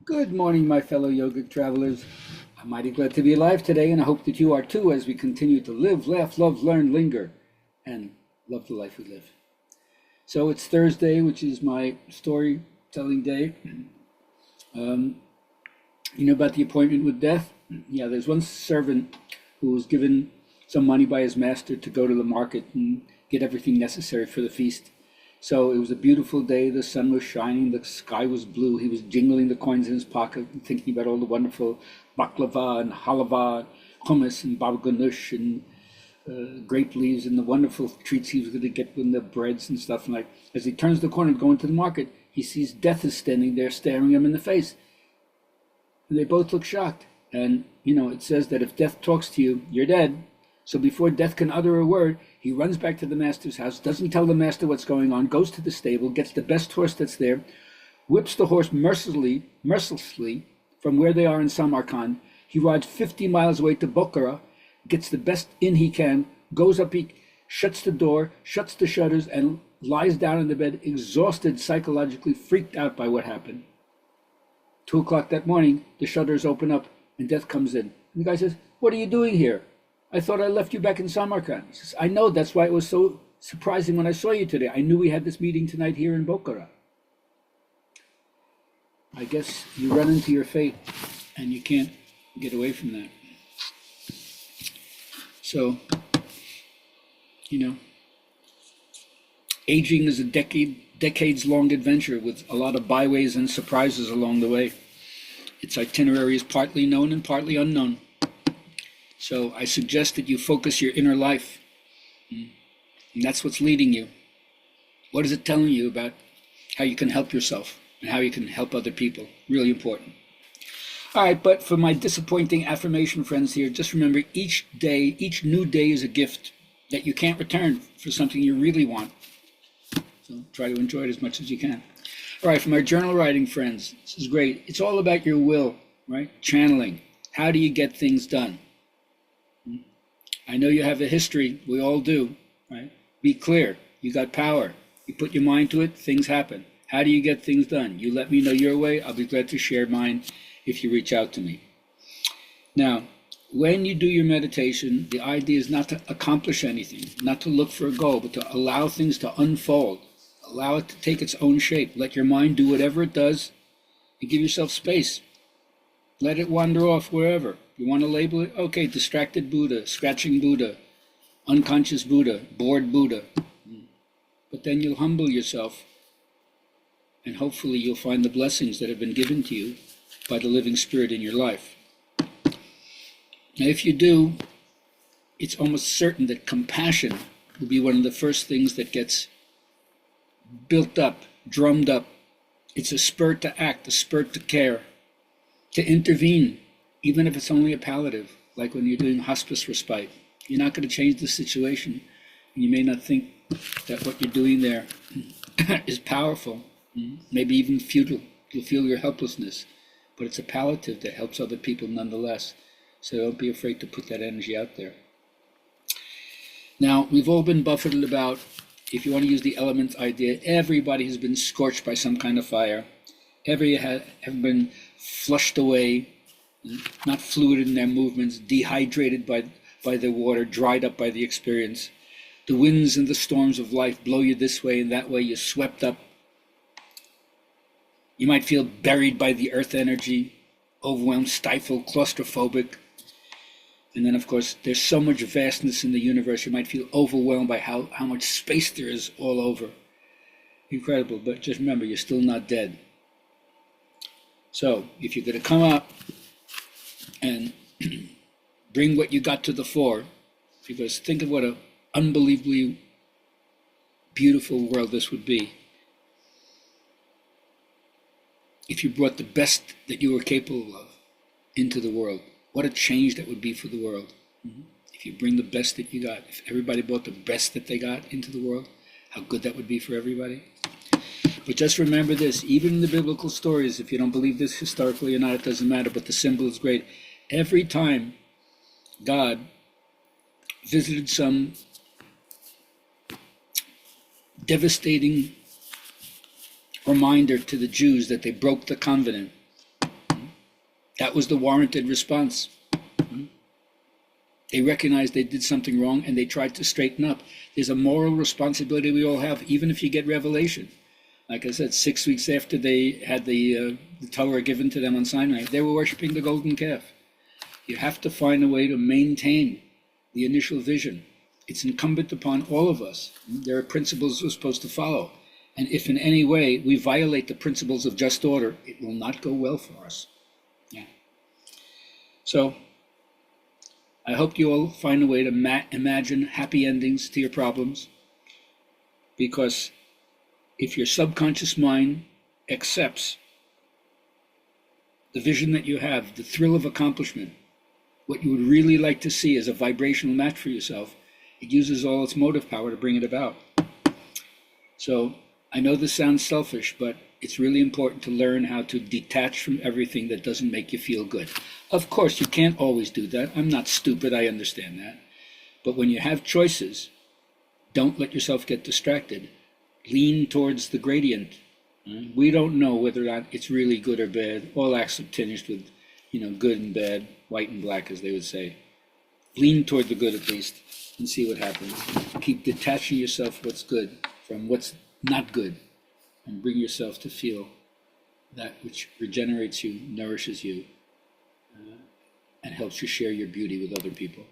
Good morning, my fellow yogic travelers. I'm mighty glad to be alive today, and I hope that you are too as we continue to live, laugh, love, learn, linger, and love the life we live. So it's Thursday, which is my storytelling day. Um, you know about the appointment with death? Yeah, there's one servant who was given some money by his master to go to the market and get everything necessary for the feast. So it was a beautiful day. The sun was shining. The sky was blue. He was jingling the coins in his pocket and thinking about all the wonderful baklava and halava, hummus and baba ganoush and grape leaves and the wonderful treats he was going to get with the breads and stuff. And like as he turns the corner to go into the market, he sees death is standing there staring him in the face. And they both look shocked. And, it says that if death talks to you, you're dead. So before death can utter a word, he runs back to the master's house, doesn't tell the master what's going on, goes to the stable, gets the best horse that's there, whips the horse mercilessly from where they are in Samarkand. He rides 50 miles away to Bokhara, gets the best inn he can, goes up, he shuts the door, shuts the shutters, and lies down in the bed, exhausted, psychologically freaked out by what happened. 2 o'clock that morning, the shutters open up and death comes in. And the guy says, "What are you doing here? I thought I left you back in Samarkand." He says, "I know, that's why it was so surprising when I saw you today. I knew we had this meeting tonight here in Bokhara." I guess you run into your fate and you can't get away from that. So, aging is a decades-long adventure with a lot of byways and surprises along the way. Its itinerary is partly known and partly unknown. So I suggest that you focus your inner life. And that's what's leading you. What is it telling you about how you can help yourself and how you can help other people? Really important. All right, but for my disappointing affirmation friends here, just remember each day, each new day is a gift that you can't return for something you really want. So try to enjoy it as much as you can. All right, from our journal writing friends, this is great. It's all about your will, right? Channeling. How do you get things done? I know you have a history. We all do, right? Be clear. You got power. You put your mind to it, things happen. How do you get things done? You let me know your way. I'll be glad to share mine if you reach out to me. Now, when you do your meditation, the idea is not to accomplish anything, not to look for a goal, but to allow things to unfold. Allow it to take its own shape. Let your mind do whatever it does and give yourself space. Let it wander off wherever. You want to label it? Okay, distracted Buddha, scratching Buddha, unconscious Buddha, bored Buddha. But then you'll humble yourself and hopefully you'll find the blessings that have been given to you by the living spirit in your life. Now, if you do, it's almost certain that compassion will be one of the first things that gets built up, drummed up. It's a spur to act, a spur to care, to intervene, even if it's only a palliative, like when you're doing hospice respite. You're not going to change the situation, and you may not think that what you're doing there is powerful, maybe even futile. You'll feel your helplessness, but it's a palliative that helps other people nonetheless. So don't be afraid to put that energy out there. Now, we've all been buffeted about, if you want to use the elements idea, everybody has been scorched by some kind of fire. Every have been flushed away, not fluid in their movements, dehydrated by the water, dried up by the experience. The winds and the storms of life blow you this way and that way. You're swept up. You might feel buried by the earth energy, overwhelmed, stifled, claustrophobic. And then, of course, there's so much vastness in the universe, you might feel overwhelmed by how much space there is all over. Incredible, but just remember, you're still not dead. So, if you're going to come up and bring what you got to the fore, because think of what an unbelievably beautiful world this would be if you brought the best that you were capable of into the world. What a change that would be for the world. If you bring the best that you got, if everybody brought the best that they got into the world, how good that would be for everybody. But just remember this, even in the biblical stories, if you don't believe this historically or not, it doesn't matter, but the symbol is great. Every time God visited some devastating reminder to the Jews that they broke the covenant, That was the warranted response. They recognized they did something wrong and they tried to straighten up. There's a moral responsibility we all have, even if you get revelation. Like I said, 6 weeks after they had the Torah given to them on Sinai, they were worshiping the golden calf. You have to find a way to maintain the initial vision. It's incumbent upon all of us. There are principles we're supposed to follow. And if in any way we violate the principles of just order, it will not go well for us. Yeah. So I hope you all find a way to imagine happy endings to your problems, because if your subconscious mind accepts the vision that you have, the thrill of accomplishment, what you would really like to see as a vibrational match for yourself, it uses all its motive power to bring it about. So I know this sounds selfish, but it's really important to learn how to detach from everything that doesn't make you feel good. Of course, you can't always do that. I'm not stupid, I understand that. But when you have choices, don't let yourself get distracted. Lean towards the gradient. We don't know whether or not it's really good or bad. All acts are tinged with, good and bad, white and black, as they would say. Lean toward the good at least and see what happens. Keep detaching yourself what's good from what's not good, and bring yourself to feel that which regenerates you, nourishes you, and helps you share your beauty with other people.